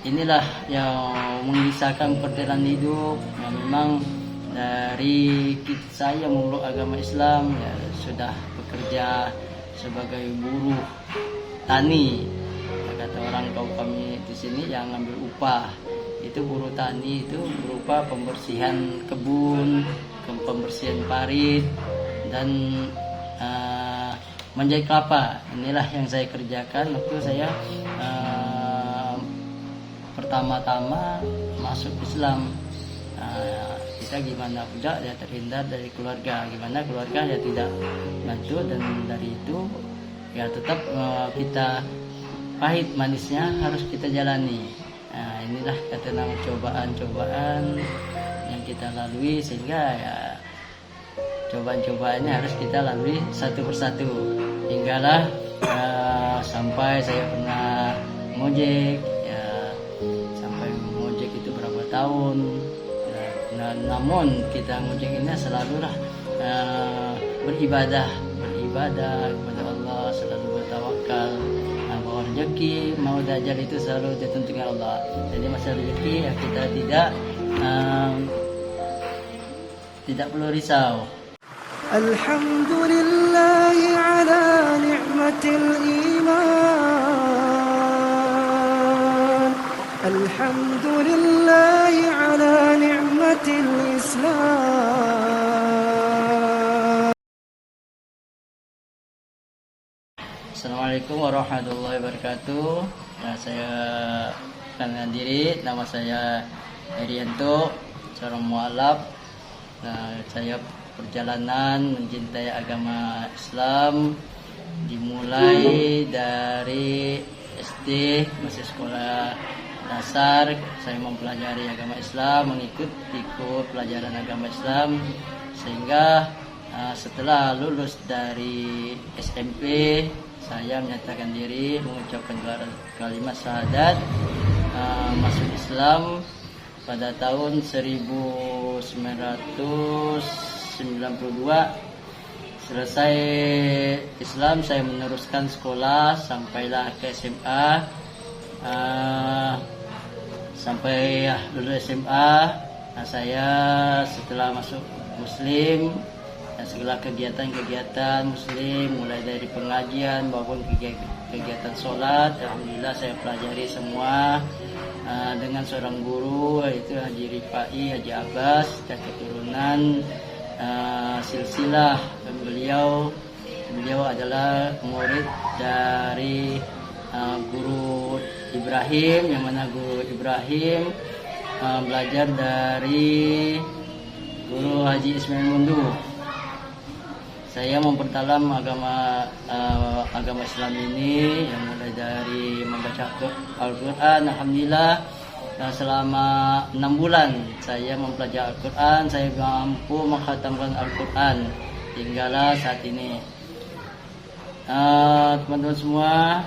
inilah yang mengisahkan perjalanan hidup yang memang dari saya memeluk agama Islam ya sudah bekerja sebagai buruh tani. Kata orang kaum kami di sini yang ngambil upah itu buruh tani itu berupa pembersihan kebun, pembersihan parit dan menjahit kelapa. Inilah yang saya kerjakan waktu saya pertama-tama masuk Islam. Kita gimana pula ya terhindar dari keluarga, gimana keluarga ya tidak bantu, dan dari itu ya tetap kita pahit manisnya harus kita jalani. Inilah kata nama cobaan-cobaan yang kita lalui, sehingga ya cobaan-cobaannya harus kita lalui satu persatu hinggalah sampai saya pernah ngojek ya, sampai ngojek itu berapa tahun ya, namun kita ngojek ini selalulah beribadah kepada Allah, selalu bertawakal bahwa rezeki mau dajal itu selalu ditentukan Allah. Jadi masalah rezeki ya kita tidak perlu risau. Alhamdulillah ala ni'matil iman, alhamdulillah ala ni'matil Islam. Assalamualaikum warahmatullahi wabarakatuh. Saya kenalkan diri, nama saya Herianto, seorang mualaf. Saya perjalanan mencintai agama Islam dimulai dari SD, masih sekolah dasar. Saya mempelajari agama Islam, ikut pelajaran agama Islam, sehingga setelah lulus dari SMP saya menyatakan diri, mengucapkan kalimat syahadat, masuk Islam pada tahun 1992. Selesai Islam, saya meneruskan sekolah sampailah ke SMA. Sampai lulus SMA, saya setelah masuk Muslim, segala kegiatan-kegiatan Muslim, mulai dari pengajian maupun kegiatan sholat, alhamdulillah saya pelajari semua dengan seorang guru, yaitu Haji Rifai Haji Abbas, dan keturunan silsilah. Beliau adalah murid dari guru Ibrahim, yang mana guru Ibrahim belajar dari guru Haji Ismail Mundu. Saya memperdalam agama Islam ini yang mulai dari membaca Al-Quran. Alhamdulillah selama 6 bulan saya mempelajari Al-Quran, saya mampu mengkhatamkan Al-Quran hinggalah saat ini. Teman-teman semua,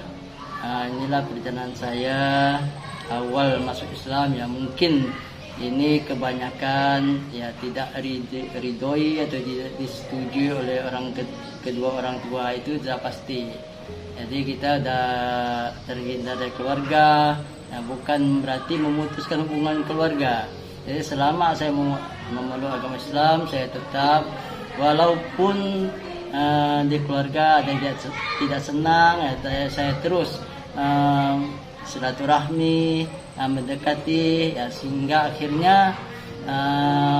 inilah perjalanan saya awal masuk Islam. Ya mungkin ini kebanyakan ya tidak ridhoi atau tidak disetujui oleh kedua orang tua, itu sudah pasti. Jadi kita sudah terhindar dari keluarga, ya, bukan berarti memutuskan hubungan keluarga. Jadi selama saya memeluk agama Islam, saya tetap walaupun di keluarga ada yang tidak senang, ya, saya terus silaturahmi, mendekati, ya, sehingga akhirnya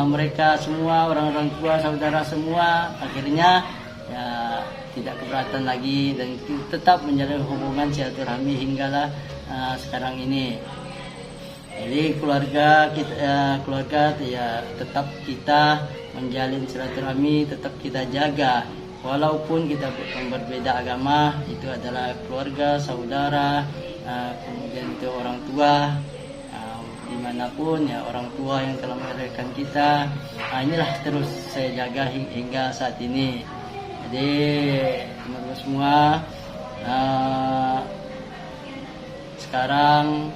mereka semua, orang-orang tua, saudara semua, akhirnya ya tidak keberatan lagi, dan tetap menjalin hubungan silaturahmi hinggalah sekarang ini. Jadi keluarga ya tetap kita menjalin silaturahmi, tetap kita jaga, walaupun kita berbeda agama. Itu adalah keluarga, saudara, kemudian itu orang tua, dimanapun ya orang tua yang telah melahirkan kita. Inilah terus saya jaga hingga saat ini. Jadi teman-teman semua, sekarang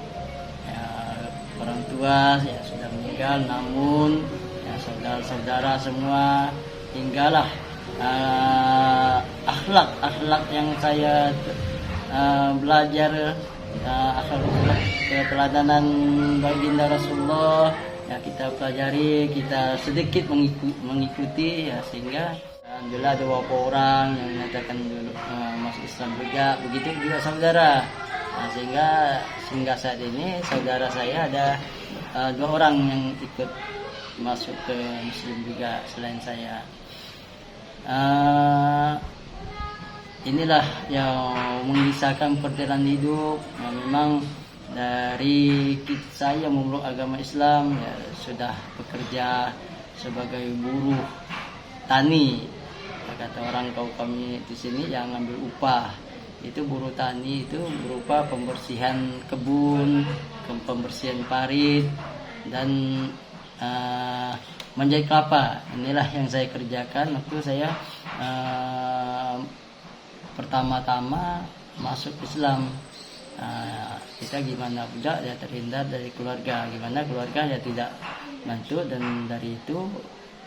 ya, orang tua ya sudah meninggal, namun ya, saudara-saudara semua hinggalah akhlak yang saya belajar, akhlak keteladanan baginda Rasulullah ya kita pelajari, kita sedikit mengikuti ya, sehingga alhamdulillah ada beberapa orang yang menyatakan masuk Islam juga, begitu juga saudara. Nah, sehingga saat ini saudara saya ada 2 orang yang ikut masuk ke Muslim juga selain saya. Inilah yang mengisahkan perjalanan hidup. Nah, memang dari saya memeluk agama Islam ya, sudah bekerja sebagai buruh tani. Kata orang kami di sini yang ngambil upah. Itu buruh tani itu berupa pembersihan kebun, pembersihan parit, dan menjahit kelapa. Inilah yang saya kerjakan waktu saya pertama-tama masuk Islam. Kita gimana pula ya terhindar dari keluarga, gimana keluarga ya tidak bantu, dan dari itu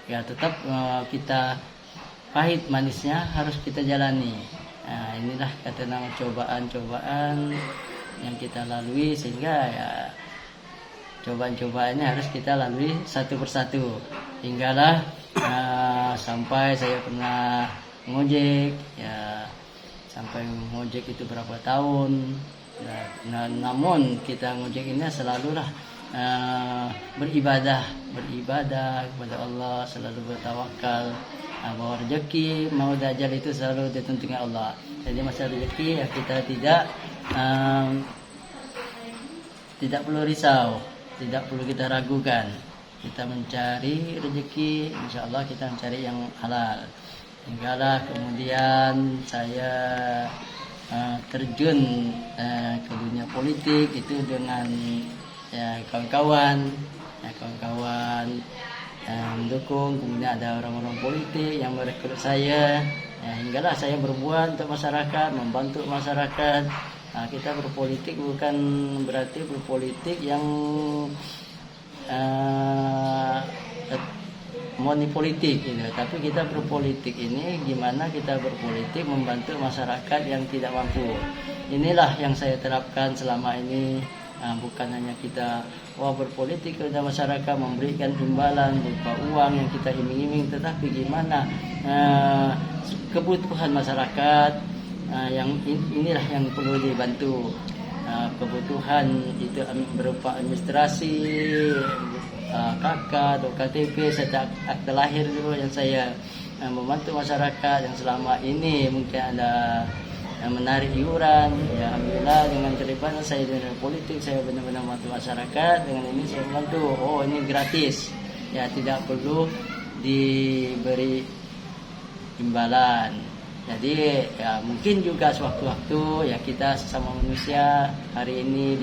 ya tetap kita pahit manisnya harus kita jalani. Inilah kata nama cobaan-cobaan yang kita lalui, sehingga ya cobaan-cobaannya harus kita lalui satu persatu, hinggalah sampai saya pernah ngojek ya, sampai ngojek itu berapa tahun. Nah, namun kita ngojek ini selalulah beribadah kepada Allah, selalu bertawakal bahwa rezeki mau dajal itu selalu ditentukan Allah. Jadi masalah rezeki ya kita tidak perlu risau, tidak perlu kita ragukan. Kita mencari rezeki, insya Allah kita mencari yang halal. Hinggalah kemudian saya terjun ke dunia politik itu dengan kawan-kawan mendukung. Kemudian ada orang-orang politik yang merekrut saya hinggalah saya berbuat untuk masyarakat, membantu masyarakat. Kita berpolitik bukan berarti berpolitik yang politik gitu. Tapi kita berpolitik ini gimana kita berpolitik membantu masyarakat yang tidak mampu. Inilah yang saya terapkan selama ini. Bukan hanya kita berpolitik kepada masyarakat, memberikan imbalan berupa uang yang kita iming-iming, tetapi gimana kebutuhan masyarakat yang inilah yang perlu dibantu. Kebutuhan itu berupa administrasi, KK atau KTP serta akte lahir dulu yang saya membantu masyarakat yang selama ini mungkin ada menarik iuran. Ya alhamdulillah dengan keterlibatan saya dengan politik saya benar-benar membantu masyarakat. Dengan ini saya membantu. Ini gratis. Ya tidak perlu diberi imbalan. Jadi ya mungkin juga sewaktu-waktu ya kita sesama manusia hari ini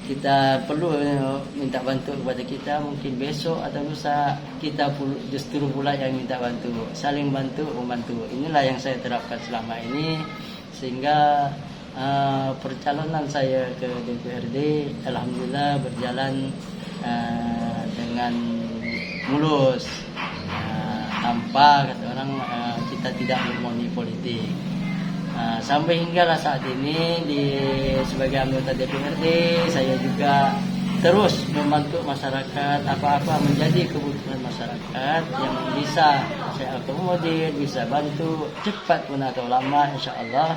kita perlu minta bantu kepada kita, mungkin besok atau lusa kita justru pula yang minta bantu, saling bantu membantu. Inilah yang saya terapkan selama ini, sehingga percalonan saya ke DPRD alhamdulillah berjalan dengan mulus, tanpa kata orang kita tidak bermoni politik. Sampai hinggalah saat ini sebagai anggota DPRD saya juga terus membantu masyarakat, apa-apa menjadi kebutuhan masyarakat yang bisa saya akomodir, bisa bantu cepat pun atau lama, insya Allah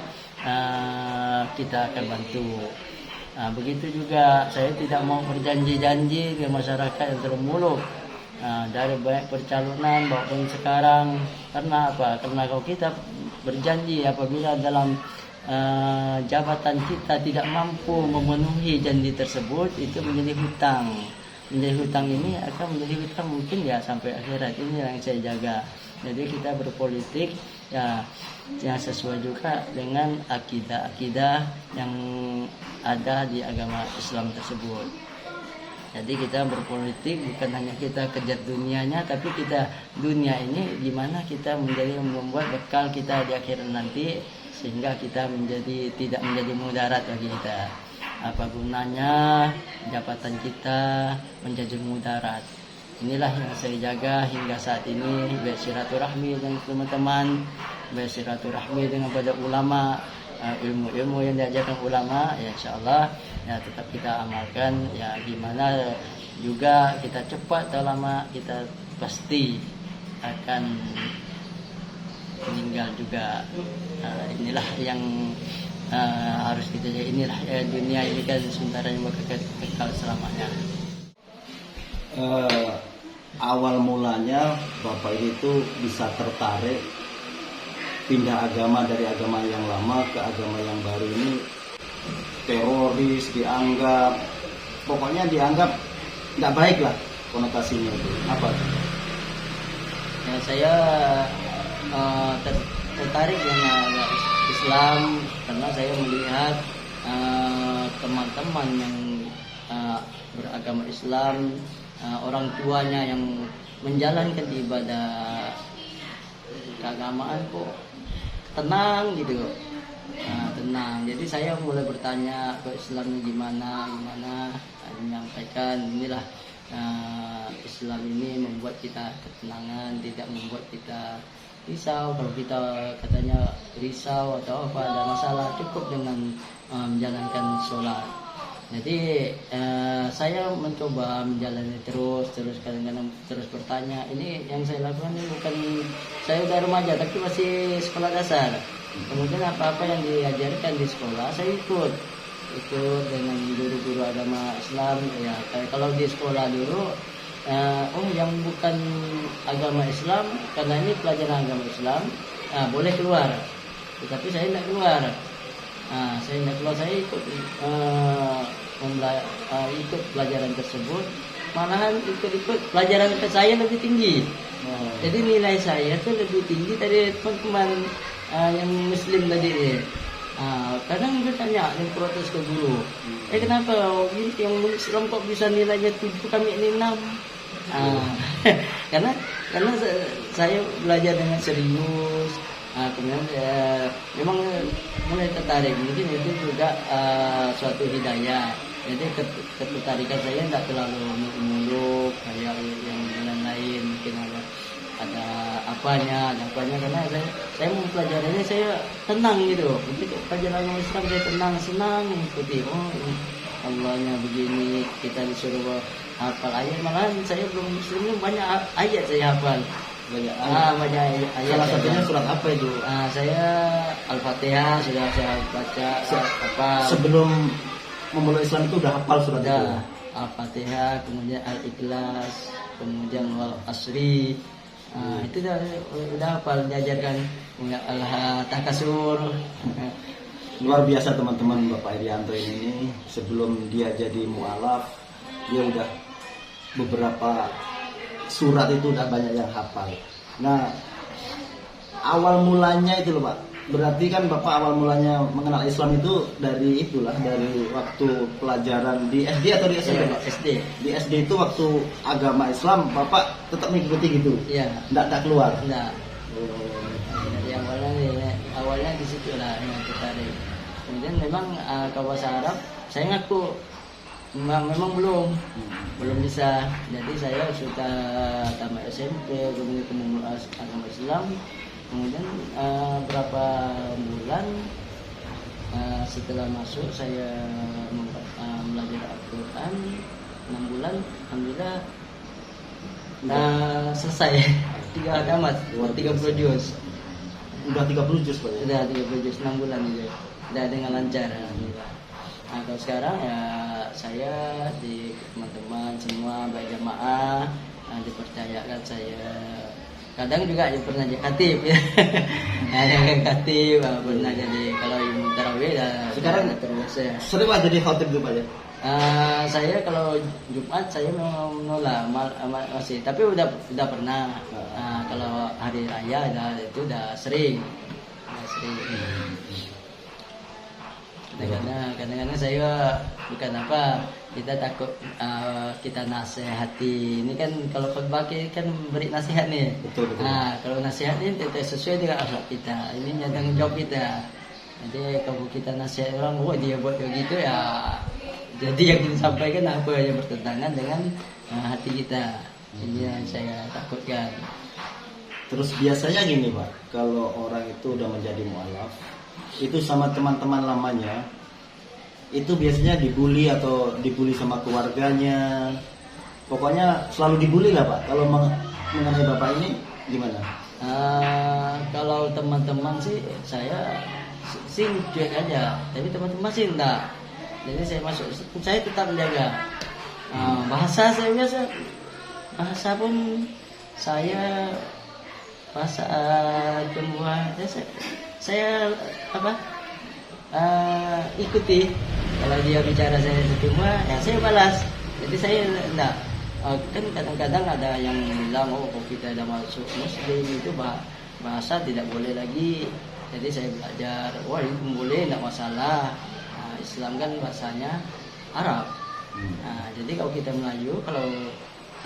kita akan bantu. Begitu juga saya tidak mau berjanji-janji ke masyarakat yang termuluk dari banyak percalonan maupun sekarang. Karena apa? Karena kalau kita berjanji apabila dalam jabatan kita tidak mampu memenuhi janji tersebut, itu menjadi hutang. Menjadi hutang ini akan menjadi hutang mungkin ya sampai akhirat. Ini yang saya jaga. Jadi kita berpolitik ya yang sesuai juga dengan akidah yang ada di agama Islam tersebut. Jadi kita berpolitik bukan hanya kita kejar dunianya, tapi kita dunia ini gimana kita membuat bekal kita di akhirat nanti, sehingga kita tidak menjadi mudarat bagi kita. Apa gunanya jabatan kita menjadi mudarat? Inilah yang saya jaga hingga saat ini, bersilaturahmi dengan teman-teman, bersilaturahmi dengan pada ulama, ilmu-ilmu yang diajarkan ulama, ya insyaallah ya tetap kita amalkan. Ya gimana juga kita cepat atau lama kita pasti akan meninggal juga. Inilah yang harus kita jaga. Inilah dunia ini kan sementara yang kekal selamanya. Awal mulanya Bapak ini tuh bisa tertarik pindah agama dari agama yang lama ke agama yang baru ini, teroris dianggap, pokoknya dianggap nggak baik lah konotasinya itu. Apa? Ya, saya tertarik dengan Islam karena saya melihat teman-teman yang beragama Islam, orang tuanya yang menjalankan ibadah keagamaan kok tenang gitu, tenang. Jadi saya mulai bertanya ke Islamnya gimana, menyampaikan inilah Islam ini membuat kita ketenangan, tidak membuat kita risau. Kalau kita katanya risau atau apa ada masalah, cukup dengan menjalankan sholat. Jadi saya mencoba menjalani terus kadang-kadang terus bertanya. Ini yang saya lakukan ini bukan, saya udah remaja tapi masih sekolah dasar. Kemudian apa-apa yang diajarkan di sekolah saya ikut dengan guru-guru agama Islam. Ya kalau di sekolah dulu yang bukan agama Islam, karena ini pelajaran agama Islam, boleh keluar. Tetapi saya tidak keluar. Saya ikut ikut pelajaran tersebut. Malahan ikut pelajaran ke saya lebih tinggi. Jadi nilai saya tuh lebih tinggi dari teman-teman yang Muslim tadi. Kadang dia tanya, yang protes ke guru, kenapa yang Islam kok bisa nilainya 7, kami ini 6? Karena saya belajar dengan serius. Kemudian memang mulai tertarik. Mungkin itu juga suatu hidayah. Jadi ketertarikan saya tidak terlalu muluk kayak yang lain. Mungkin ada apanya karena saya mempelajarinya saya tenang gitu. Untuk pelajaran agama Islam saya tenang, senang mengikuti. Allahnya begini, kita disuruh hafal ayat. Malahan saya belum Muslim, banyak ayat saya hafal. Banyak ayat. Salah satunya surat apa itu? Saya Al-Fatihah sudah saya baca. Sebelum memulai Islam itu udah hafal surat itu? Al-Fatihah, kemudian Al-Ikhlas, kemudian Wal Asri. Itu udah hafal, diajarkan Al-Takasur. Luar biasa teman-teman. Bapak Irianto ini sebelum dia jadi mu'alaf, dia udah beberapa surat itu udah banyak yang hafal. Nah, awal mulanya itu loh Pak, berarti kan Bapak awal mulanya mengenal Islam itu dari waktu pelajaran di SD atau di SMP? SD. Di SD itu waktu agama Islam Bapak tetap mengikuti gitu? Iya. Nggak keluar? Nggak. Jadi awalnya di situ lah yang tertarik. Kemudian memang kalau bahasa Arab saya ngaku memang belum bisa. Jadi saya sudah tamat SMP, kemudian ketemu agama Islam. Kemudian berapa bulan setelah masuk saya belajar Al-Quran 6 bulan, alhamdulillah selesai 3 tamat, 30 juz. Udah 30 juz Pak? Udah 30 juz, 6 bulan juga. Udah dengan lancar alhamdulillah. Kalau sekarang ya saya di teman-teman semua berjamaah dipercayakan saya. Kadang juga pernah jadi khatib ya. Yang khatib pernah jadi, kalau imam tarawih sekarang terbiasa. Sering lah jadi khatib tuh Pak ya? Saya kalau Jumat saya memang menolak masih, tapi udah pernah. Kalau hari raya itu udah sering. Kadang-kadang saya bukan apa, kita takut kita nasihati. Ini kan kalau khutbah kan beri nasihat nih. Betul. Kalau nasihat ini tidak sesuai dengan akhlak kita. Ini tanggung jawab kita. Jadi kalau kita nasihat orang, dia buat begitu ya. Jadi yang kita sampaikan apa yang bertentangan dengan hati kita. Ini yang saya takutkan. Terus biasanya gini Pak, kalau orang itu udah menjadi mu'alaf, itu sama teman-teman lamanya, itu biasanya dibully atau dibully sama keluarganya, pokoknya selalu dibully lah Pak. Kalau mengenai Bapak ini gimana? Kalau teman-teman sih saya sih cuek aja, tapi teman-teman sih enggak. Jadi saya tetap menjaga bahasa saya biasa, bahasa pun saya bahasa Tionghoa saya ikuti. Kalau dia bicara saya Tionghoa ya saya balas. Jadi saya enggak, kan kadang-kadang ada yang bilang kalau kita ada masuk Muslim itu bahasa tidak boleh lagi. Jadi saya belajar, wah itu boleh, enggak masalah. Islam kan bahasanya Arab. Jadi kalau kita Melayu, kalau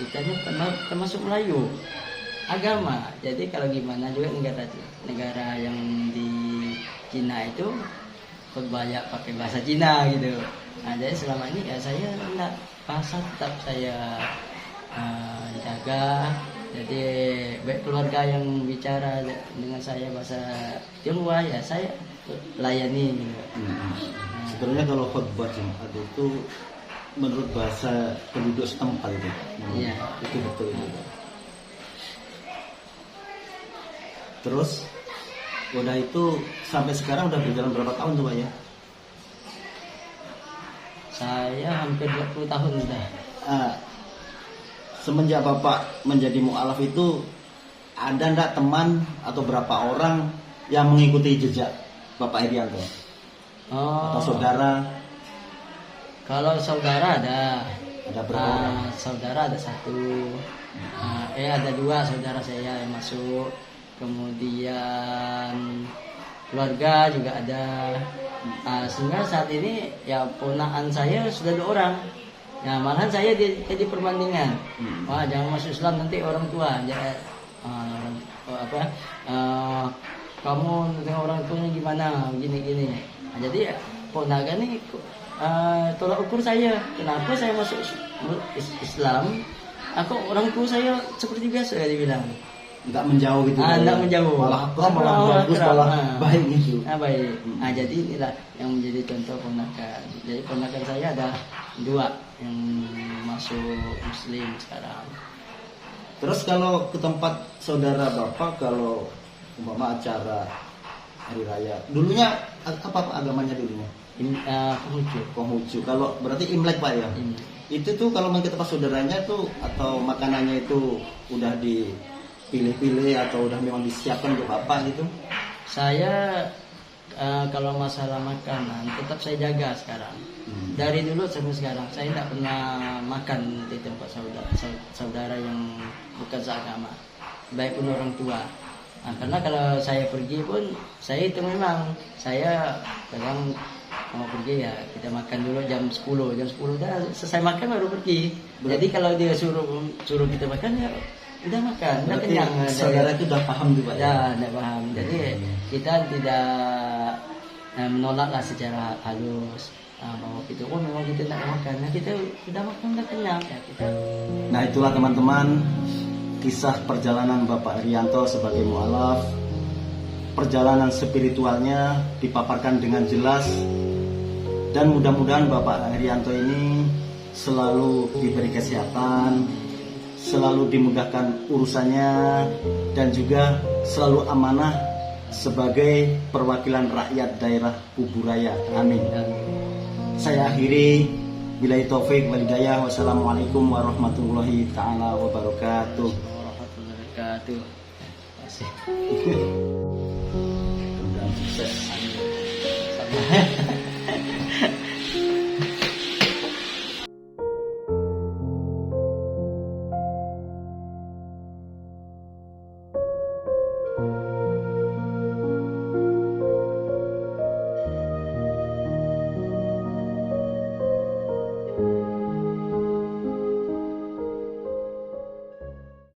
kita ini termasuk Melayu agama. Jadi kalau gimana juga negara yang di Cina itu banyak pakai bahasa Cina gitu. Jadi selama ini ya saya enggak, bahasa tetap saya jaga. Jadi baik keluarga yang bicara dengan saya bahasa Tionghoa ya saya layani gitu. Sebenarnya kalau khutbah Jumat itu menurut bahasa penduduk setempat itu, Iya. itu betul itu. Terus udah itu sampai sekarang udah berjalan berapa tahun tuh Pak ya? Saya hampir 20 tahun sudah. Semenjak Bapak menjadi mu'alaf itu ada enggak teman atau berapa orang yang mengikuti jejak Bapak Herianto? Atau saudara? Kalau saudara ada berapa orang? Saudara ada satu, ada dua saudara saya yang masuk. Kemudian keluarga juga ada. Sehingga saat ini ya ponakan saya sudah 2 orang. Ya malahan saya jadi perbandingan. Wah jangan masuk Islam nanti orang tua. Kamu dengan orang tuanya gimana? Gini. Jadi ponakan ini tolak ukur saya. Kenapa saya masuk Islam? Aku orang tua saya seperti biasa dibilang. Enggak menjauh gitu. Enggak menjauh. Malah bagus, malah baik gitu. Baik. Jadi inilah yang menjadi contoh ponakan. Jadi ponakan saya ada 2 yang masuk Muslim sekarang. Terus kalau ke tempat saudara Bapak, kalau umpama acara hari raya, dulunya apa Pak agamanya dulunya? Konghucu. Kalau berarti Imlek Pak ya? Itu tuh kalau main ke tempat saudaranya tuh atau makanannya itu udah dipilih-pilih atau udah memang disiapkan untuk Bapak gitu? Saya kalau masalah makanan tetap saya jaga sekarang. Dari dulu sampai sekarang saya tidak pernah makan di tempat saudara yang bukan seagama, baik pun orang tua. Karena kalau saya pergi pun saya itu memang saya kadang mau pergi ya kita makan dulu jam 10 udah selesai makan baru pergi. Jadi kalau dia suruh kita makan ya udah makan, udah kenyang. Saudara itu udah paham juga ya? Udah paham. Jadi kita tidak menolak lah secara halus. Bahwa kita memang kita tidak makan, nah kita sudah makan udah kenyang ya kita. Nah itulah teman-teman kisah perjalanan Bapak Herianto sebagai mu'alaf. Perjalanan spiritualnya dipaparkan dengan jelas, dan mudah-mudahan Bapak Herianto ini selalu diberi kesehatan, selalu dimudahkan urusannya, dan juga selalu amanah sebagai perwakilan rakyat daerah Kuburaya. Amin. Saya akhiri, billahi taufik wal hidayah. Wassalamualaikum warahmatullahi taala wabarakatuh. Warahmatullahi wabarakatuh. Terima kasih.